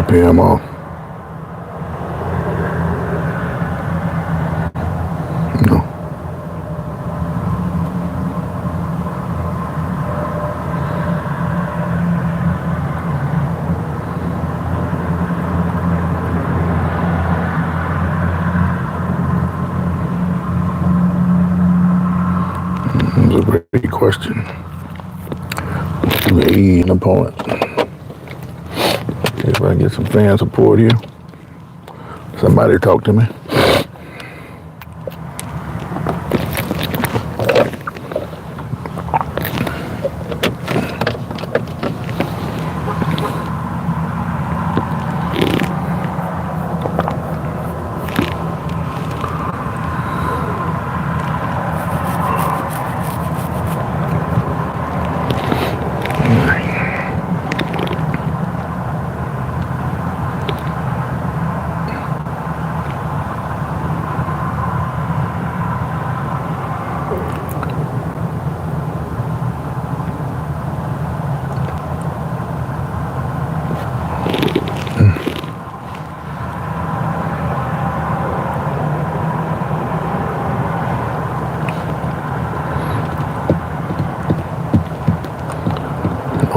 pay him off. No. That's a great question. Me, an opponent. See if I can get some fan support here. Somebody talk to me.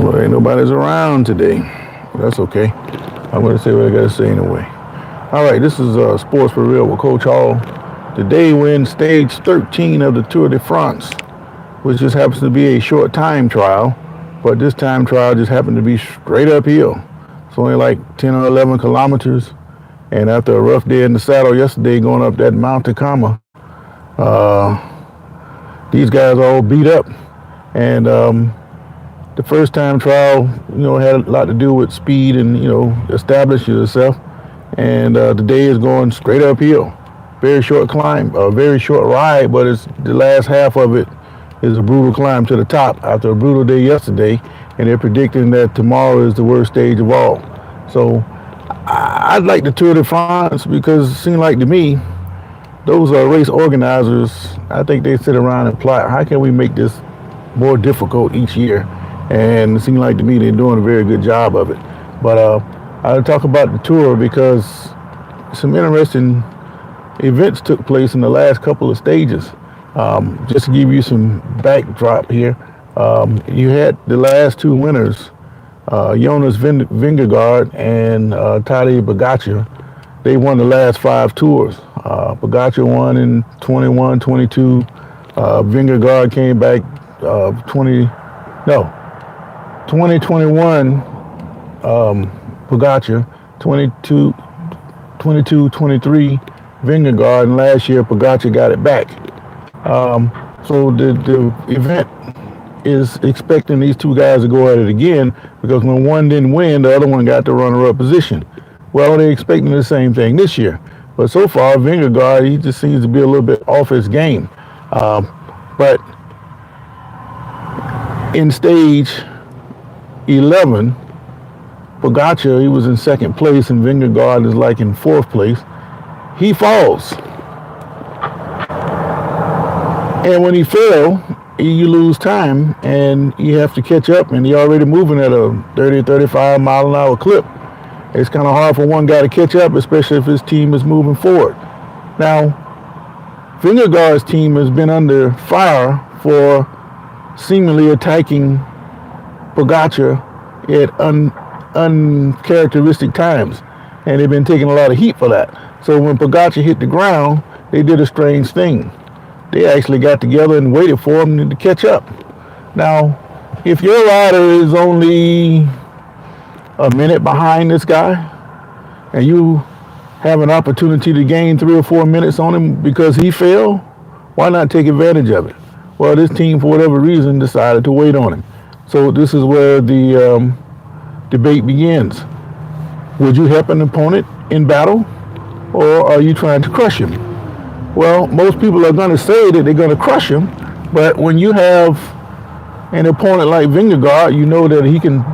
Well, ain't nobody's around today. That's okay. I'm going to say what I got to say anyway. All right, this is Sports for Real with Coach Hall. Today we're in stage 13 of the Tour de France, which just happens to be a short time trial, but this time trial just happened to be straight uphill. It's only like 10 or 11 kilometers, and after a rough day in the saddle yesterday going up that Mount Tacoma, these guys are all beat up, and the first time trial, had a lot to do with speed and, establish yourself. And today is going straight uphill. Very short climb, a very short ride, but it's the last half of it is a brutal climb to the top after a brutal day yesterday. And they're predicting that tomorrow is the worst stage of all. So I'd like the Tour de France because it seems like to me, those race organizers, I think they sit around and plot, how can we make this more difficult each year? And it seems like to me they're doing a very good job of it. But I'll talk about the tour because some interesting events took place in the last couple of stages. Just to give you some backdrop here, you had the last two winners, Jonas Vingegaard and Tadej Pogačar. They won the last 5 tours. Pogačar won in 21, 22. Vingegaard came back 2021, Pogačar, 22, 23, Vingegaard, and last year Pogačar got it back. So the event is expecting these two guys to go at it again because when one didn't win, the other one got the runner-up position. Well, they're expecting the same thing this year. But so far, Vingegaard, he just seems to be a little bit off his game. But in stage 11, Pogačar, he was in second place, and Vingegaard is like in fourth place. He falls. And when he fell, you lose time, and you have to catch up, and you're already moving at a 30, 35 mile an hour clip. It's kind of hard for one guy to catch up, especially if his team is moving forward. Now, Vingegaard's team has been under fire for seemingly attacking Pogačar at uncharacteristic times, and they've been taking a lot of heat for that. So when Pogačar hit the ground, they did a strange thing. They actually got together and waited for him to catch up. Now, if your rider is only a minute behind this guy, and you have an opportunity to gain 3 or 4 minutes on him because he fell, why not take advantage of it? Well, this team, for whatever reason, decided to wait on him. So this is where the debate begins. Would you help an opponent in battle, or are you trying to crush him? Well, most people are going to say that they're going to crush him, but when you have an opponent like Vingegaard, you know that he can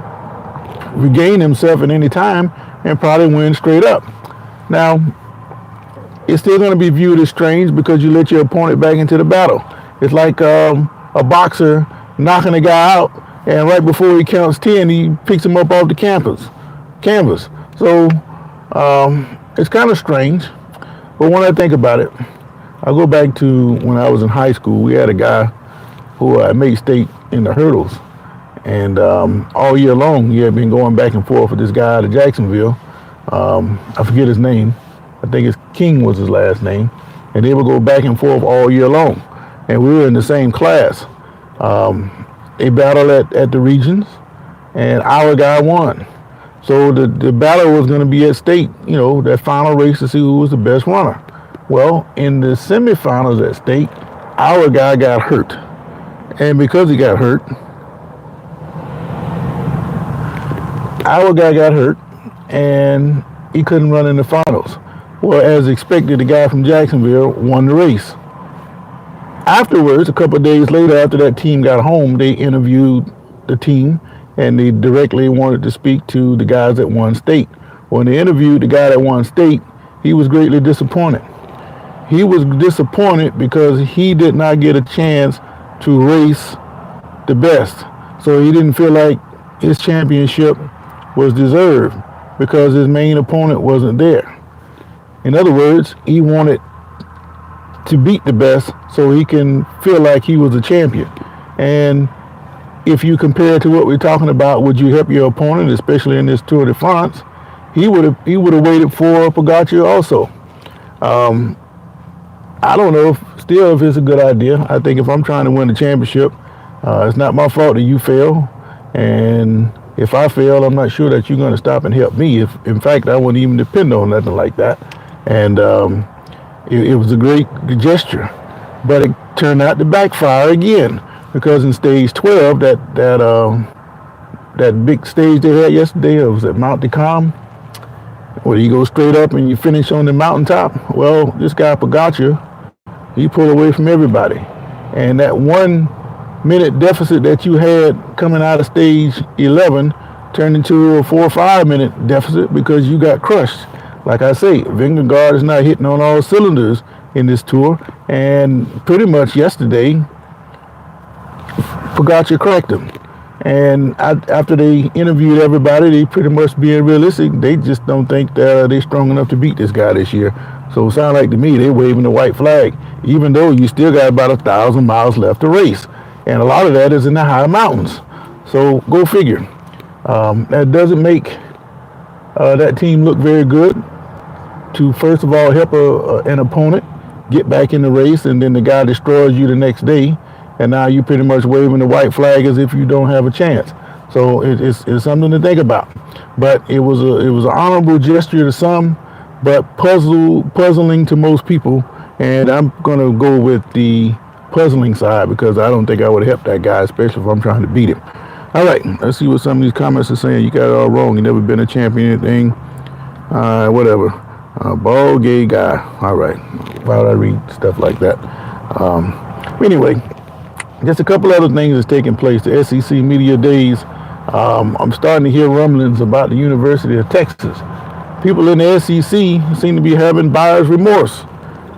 regain himself at any time and probably win straight up. Now, it's still going to be viewed as strange because you let your opponent back into the battle. It's like a boxer knocking a guy out, and right before he counts 10, he picks him up off the canvas. So it's kind of strange. But when I think about it, I go back to when I was in high school. We had a guy who made state in the hurdles. And all year long, he had been going back and forth with this guy out of Jacksonville. I forget his name. I think it's King was his last name. And they would go back and forth all year long. And we were in the same class. They battled at the regions, and our guy won. So the battle was going to be at state, that final race to see who was the best runner. Well, in the semifinals at state, our guy got hurt. And because he got hurt, and he couldn't run in the finals. Well, as expected, the guy from Jacksonville won the race. Afterwards, a couple of days later, after that team got home, they interviewed the team, and they directly wanted to speak to the guys that won state. When they interviewed the guy that won state, he was greatly disappointed. He was disappointed because he did not get a chance to race the best. So he didn't feel like his championship was deserved because his main opponent wasn't there. In other words, he wanted to beat the best so he can feel like he was a champion. And if you compare it to what we're talking about, would you help your opponent, especially in this Tour de France? He would have waited for Pogacar also. I don't know if it's a good idea. I think if I'm trying to win the championship, it's not my fault that you fail. And if I fail, I'm not sure that you're going to stop and help me. If, in fact, I wouldn't even depend on nothing like that. And it was a great gesture. But it turned out to backfire again. Because in stage 12, that big stage they had yesterday, it was at Mount Decom, where you go straight up and you finish on the mountaintop. Well, this guy Pogacar, he pulled away from everybody. And that 1 minute deficit that you had coming out of stage 11 turned into a 4 or 5 minute deficit because you got crushed. Like I say, Vingegaard is not hitting on all cylinders in this tour. And pretty much yesterday, Pogacar cracked him. And after they interviewed everybody, they pretty much being realistic. They just don't think that they're strong enough to beat this guy this year. So it sounds like to me they're waving the white flag, even though you still got about 1,000 miles left to race. And a lot of that is in the high mountains. So go figure. That doesn't make that team look very good to, first of all, help an opponent get back in the race, and then the guy destroys you the next day. And now you're pretty much waving the white flag as if you don't have a chance. So it's something to think about. But it was an honorable gesture to some, but puzzling to most people. And I'm gonna go with the puzzling side because I don't think I would have helped that guy, especially if I'm trying to beat him. All right, let's see what some of these comments are saying. You got it all wrong. You never been a champion, anything. Whatever. Bald gay guy. All right. Why would I read stuff like that? Anyway. Just a couple other things that's taking place. The SEC Media Days. I'm starting to hear rumblings about the University of Texas. People in the SEC seem to be having buyer's remorse.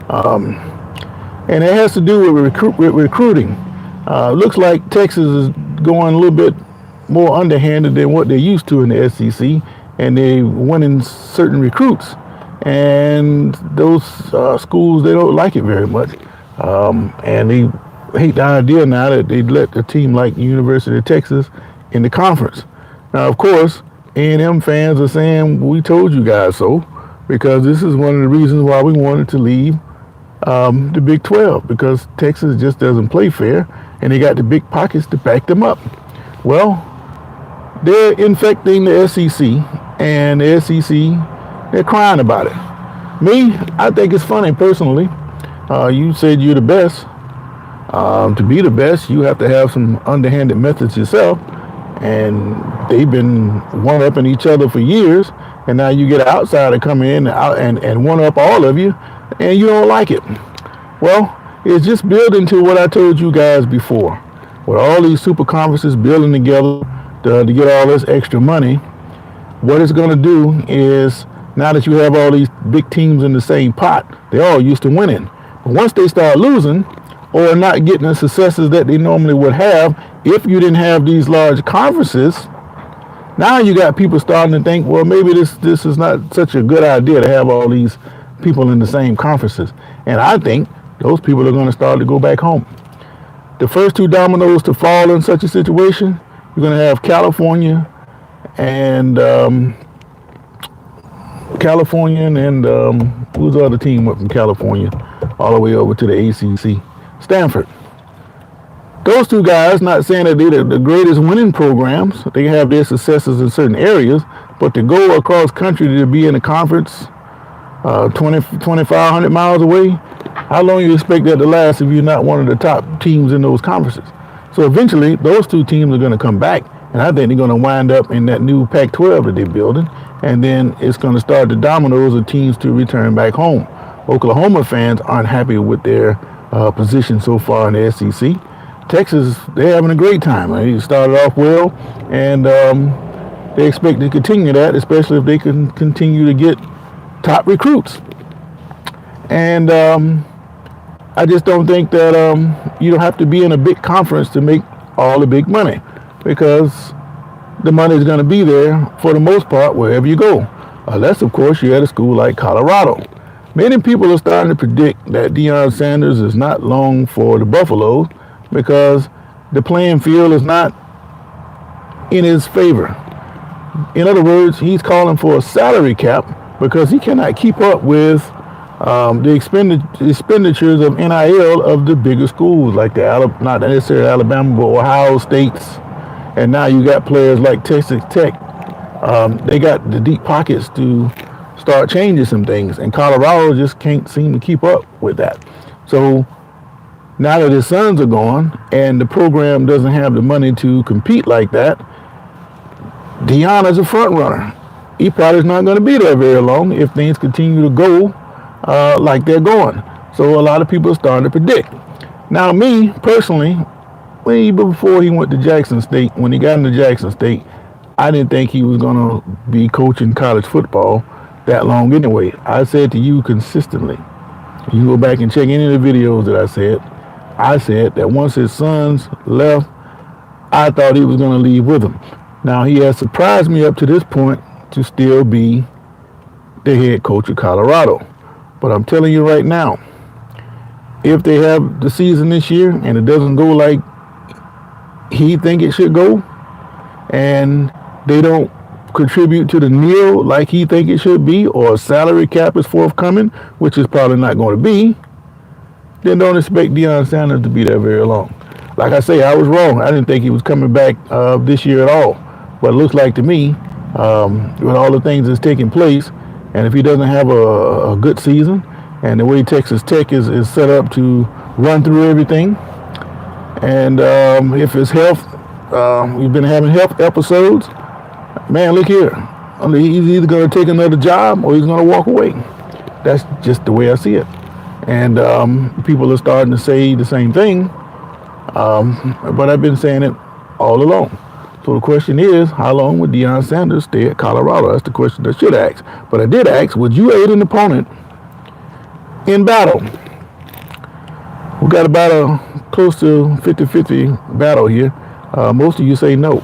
And it has to do with recruiting. Looks like Texas is going a little bit more underhanded than what they're used to in the SEC. And they're winning certain recruits. And those schools, they don't like it very much. And they hate the idea now that they'd let a team like the University of Texas in the conference. Now, of course, A&M fans are saying, we told you guys so, because this is one of the reasons why we wanted to leave the Big 12, because Texas just doesn't play fair, and they got the big pockets to back them up. Well, they're infecting the SEC, and the SEC, they're crying about it. Me, I think it's funny, personally. You said you're the best. To be the best, you have to have some underhanded methods yourself, and they've been one-upping each other for years, and now you get an outsider come in and one-up all of you, and you don't like it. Well, it's just building to what I told you guys before. With all these super conferences building together to get all this extra money, what it's going to do is, now that you have all these big teams in the same pot, they're all used to winning. But once they start losing, or not getting the successes that they normally would have if you didn't have these large conferences, Now you got people starting to think, well, maybe this is not such a good idea to have all these people in the same conferences. And I think those people are going to start to go back home. The first two dominoes to fall in such a situation, you're going to have California and who's the other team went from California all the way over to the ACC? Stanford. Those two guys, not saying that they're the greatest winning programs, they have their successes in certain areas, but to go across country to be in a conference 2,500 miles away, how long do you expect that to last if you're not one of the top teams in those conferences? So eventually, those two teams are going to come back, and I think they're going to wind up in that new Pac-12 that they're building, and then it's going to start the dominoes of teams to return back home. Oklahoma fans aren't happy with their position so far in the SEC. Texas, they're having a great time. They started off well, and they expect to continue that, especially if they can continue to get top recruits. And I just don't think that you don't have to be in a big conference to make all the big money, because the money is going to be there for the most part wherever you go, unless, of course, you're at a school like Colorado. Many people are starting to predict that Deion Sanders is not long for the Buffaloes because the playing field is not in his favor. In other words, he's calling for a salary cap because he cannot keep up with the expenditures of NIL of the bigger schools like not necessarily Alabama, but Ohio States. And now you got players like Texas Tech. They got the deep pockets to start changing some things, and Colorado just can't seem to keep up with that. So now that his sons are gone and the program doesn't have the money to compete like that, Deion is a front runner. He probably is not going to be there very long if things continue to go like they're going. So a lot of people are starting to predict. Now, me personally, way before he went to Jackson State, when he got into Jackson State, I didn't think he was going to be coaching college football that long anyway. I said to you consistently, you can go back and check any of the videos that I said that once his sons left, I thought he was going to leave with them. Now, he has surprised me up to this point to still be the head coach of Colorado. But I'm telling you right now, if they have the season this year and it doesn't go like he think it should go, and they don't contribute to the NIL like he think it should be, or a salary cap is forthcoming, which is probably not going to be, then don't expect Deion Sanders to be there very long. Like I say, I was wrong. I didn't think he was coming back this year at all. But it looks like to me, with all the things that's taking place, and if he doesn't have a good season, and the way Texas Tech is set up to run through everything, and if his health, we've been having health episodes, man, look here. He's either going to take another job or he's going to walk away. That's just the way I see it. And people are starting to say the same thing, but I've been saying it all along. So the question is, how long would Deion Sanders stay at Colorado? That's the question I should ask. But I did ask, would you aid an opponent in battle? We got about a close to 50-50 battle here. Most of you say no.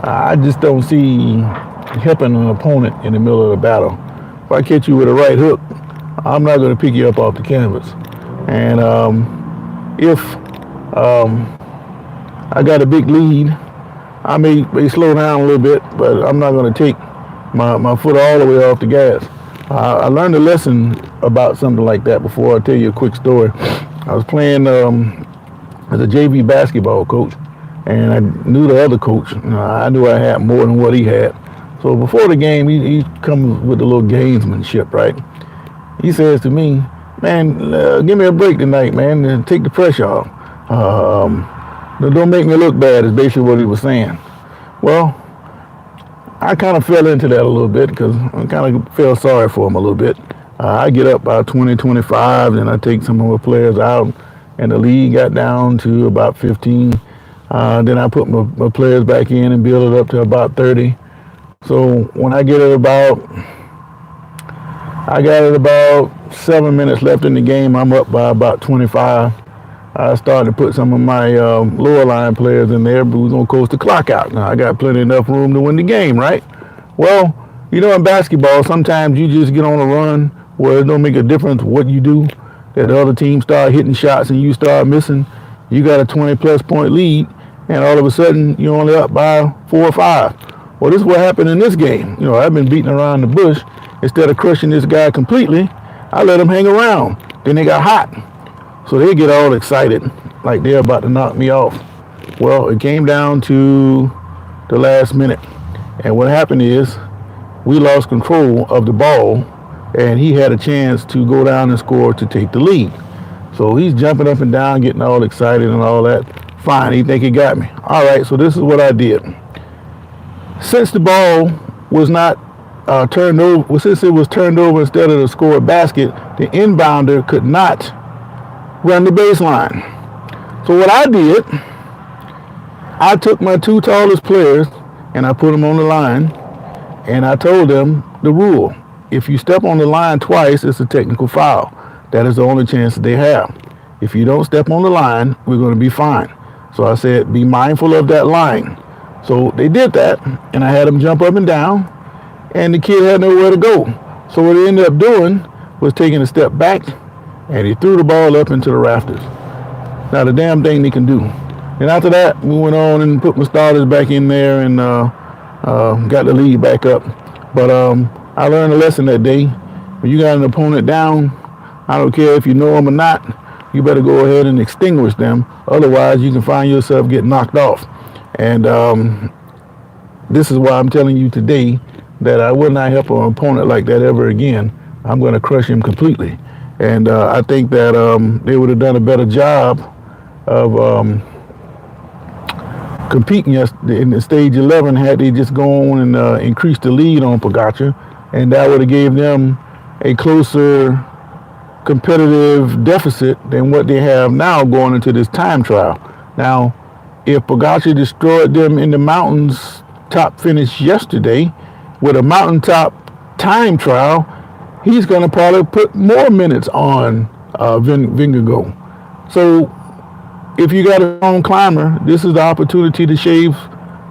I just don't see helping an opponent in the middle of the battle. If I catch you with a right hook, I'm not going to pick you up off the canvas. And if I got a big lead, I may slow down a little bit, but I'm not going to take my foot all the way off the gas. I learned a lesson about something like that before. I'll tell you a quick story. I was playing as a JV basketball coach, and I knew the other coach. I knew I had more than what he had. So before the game, he comes with a little gamesmanship, right? He says to me, man, give me a break tonight, man, and take the pressure off. Don't make me look bad is basically what he was saying. Well, I kind of fell into that a little bit because I kind of felt sorry for him a little bit. I get up by 20, 25, and I take some of my players out, and the lead got down to about 15. Then I put my players back in and build it up to about 30. So when I got about 7 minutes left in the game, I'm up by about 25. I started to put some of my lower line players in there, but we was going to coast the clock out. Now, I got plenty enough room to win the game, right? Well, in basketball, sometimes you just get on a run where it don't make a difference what you do, that the other team start hitting shots and you start missing. You got a 20-plus point lead, and all of a sudden, you're only up by 4 or 5. Well, this is what happened in this game. I've been beating around the bush. Instead of crushing this guy completely, I let him hang around. Then they got hot. So they get all excited, like they're about to knock me off. Well, it came down to the last minute. And what happened is we lost control of the ball, and he had a chance to go down and score to take the lead. So he's jumping up and down, getting all excited and all that. Fine, he think he got me. All right, so this is what I did. Since the ball was not turned over, since it was turned over instead of the scored basket, the inbounder could not run the baseline. So what I did, I took my 2 tallest players and I put them on the line, and I told them the rule. If you step on the line twice, it's a technical foul. That is the only chance that they have. If you don't step on the line, we're going to be fine. So I said, be mindful of that line. So they did that, and I had them jump up and down, and the kid had nowhere to go. So what he ended up doing was taking a step back, and he threw the ball up into the rafters. Now, the damn thing they can do. And after that, we went on and put my starters back in there and got the lead back up. But I learned a lesson that day. When you got an opponent down, I don't care if you know them or not, you better go ahead and extinguish them. Otherwise, you can find yourself getting knocked off. And this is why I'm telling you today that I will not help an opponent like that ever again. I'm going to crush him completely. And I think that they would have done a better job of competing in the stage 11 had they just gone and increased the lead on Pogacar, and that would have gave them a closer competitive deficit than what they have now going into this time trial. Now, if Pogacar destroyed them in the mountains top finish yesterday with a mountaintop time trial, he's going to probably put more minutes on Vingegaard. So if you got a strong climber, this is the opportunity to shave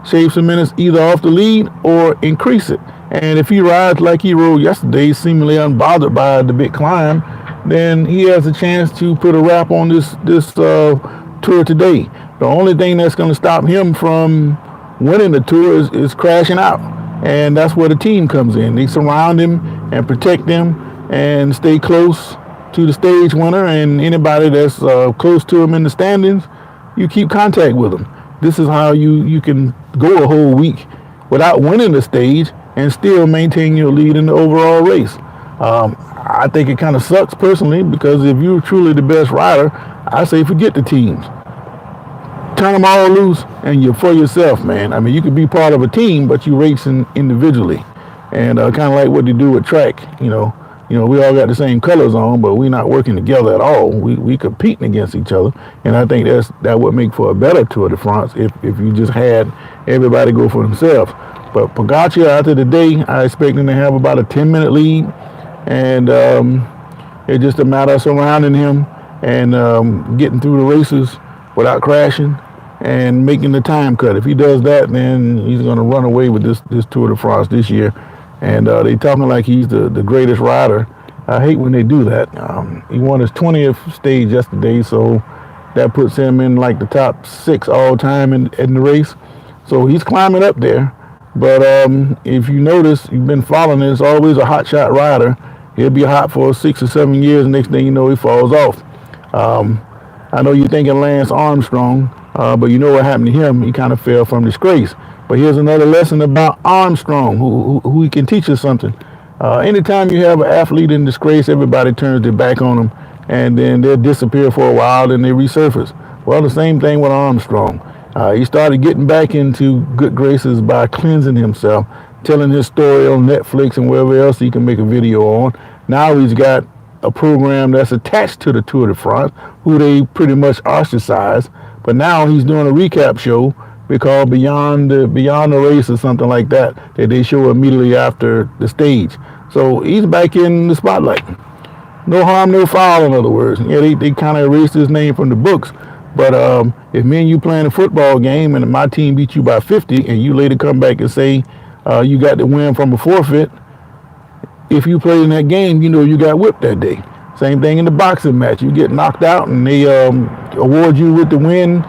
some minutes either off the lead or increase it. And if he rides like he rode yesterday, seemingly unbothered by the big climb, then he has a chance to put a wrap on this tour today. The only thing that's going to stop him from winning the tour is crashing out. And that's where the team comes in. They surround him and protect him and stay close to the stage winner, and anybody that's close to him in the standings, you keep contact with them. This is how you can go a whole week without winning the stage and still maintain your lead in the overall race. I think it kind of sucks personally, because if you're truly the best rider, I say forget the teams. Turn them all loose, and you're for yourself, man. I mean, you could be part of a team, but you racing individually. And kind of like what they do with track, we all got the same colors on, but we're not working together at all. We competing against each other, and I think that would make for a better Tour de France if you just had everybody go for themselves. But Pogacar, after the day, I expect him to have about a 10-minute lead, and it's just a matter of surrounding him and getting through the races without crashing and making the time cut. If he does that, then he's going to run away with this Tour de France this year. And they talking like he's the greatest rider. I hate when they do that. He won his 20th stage yesterday, so that puts him in like the top 6 all time in the race. So he's climbing up there. But if you notice, you've been following it, it's always a hot shot rider. He'll be hot for 6 or 7 years, and next thing you know, he falls off. I know you're thinking Lance Armstrong, but you know what happened to him? He kind of fell from disgrace. But here's another lesson about Armstrong, who can teach us something. Anytime you have an athlete in disgrace, everybody turns their back on them, and then they'll disappear for a while, and they resurface. Well, the same thing with Armstrong. He started getting back into good graces by cleansing himself, telling his story on Netflix and wherever else he can make a video on. Now he's got a program that's attached to the Tour de France, who they pretty much ostracized. But now he's doing a recap show we call Beyond the Race or something like that they show immediately after the stage. So he's back in the spotlight. no harm, no foul, in other words. Yeah, they kind of erased his name from the books. But if me and you playing a football game and my team beat you by 50 and you later come back and say you got the win from a forfeit, if you played in that game, you know you got whipped that day. Same thing in the boxing match. You get knocked out and they award you with the win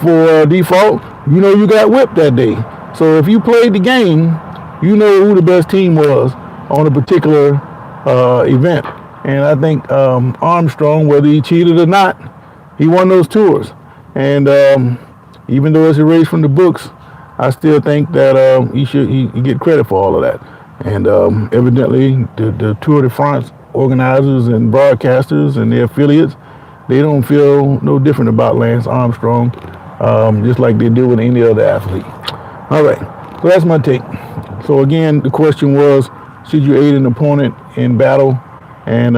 for default, you know you got whipped that day. So if you played the game, you know who the best team was on a particular event. And I think Armstrong, whether he cheated or not, he won those tours. And even though it's erased from the books, I still think that he get credit for all of that. And evidently, the Tour de France organizers and broadcasters and their affiliates, they don't feel no different about Lance Armstrong, just like they do with any other athlete. All right, so that's my take. So again, the question was, should you aid an opponent in battle? And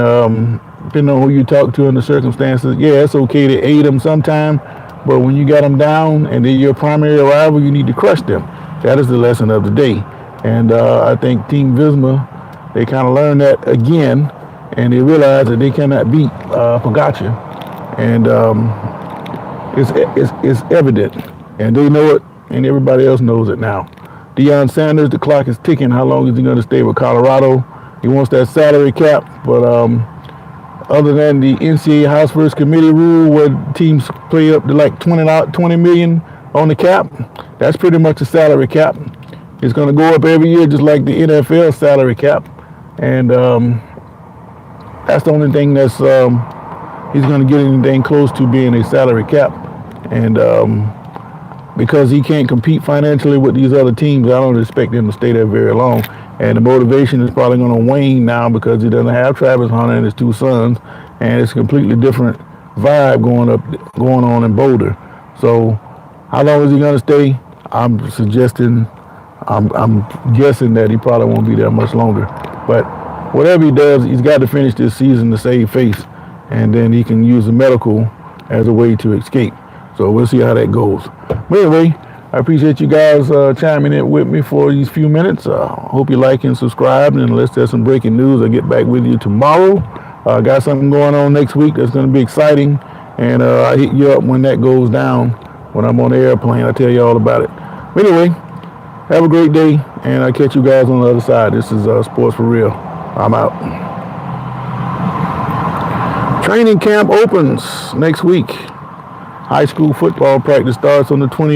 depending on who you talk to and the circumstances, yeah, it's okay to aid them sometime, but when you got them down and they're your primary rival, you need to crush them. That is the lesson of the day. And I think Team Visma, they kind of learned that again, and they realized that they cannot beat Pogacar. And it's evident, and they know it, and everybody else knows it now. Deion Sanders, the clock is ticking. How long is he going to stay with Colorado? He wants that salary cap, but other than the NCAA House First Committee rule where teams play up to like 20 million on the cap, that's pretty much the salary cap. It's going to go up every year just like the NFL salary cap. And that's the only thing that's he's going to get anything close to being a salary cap. And because he can't compete financially with these other teams, I don't expect him to stay there very long. And the motivation is probably going to wane now because he doesn't have Travis Hunter and his two sons, and it's a completely different vibe going on in Boulder. So how long is he going to stay? I'm guessing that he probably won't be there much longer. But whatever he does, he's got to finish this season to save face, and then he can use the medical as a way to escape. So we'll see how that goes. But anyway, I appreciate you guys chiming in with me for these few minutes. Hope you like and subscribe. And unless there's some breaking news, I'll get back with you tomorrow. Got something going on next week that's going to be exciting. And I'll hit you up when that goes down. When I'm on the airplane, I'll tell you all about it. But anyway, have a great day. And I'll catch you guys on the other side. This is Sports for Real. I'm out. Training camp opens next week. High school football practice starts on the 28th.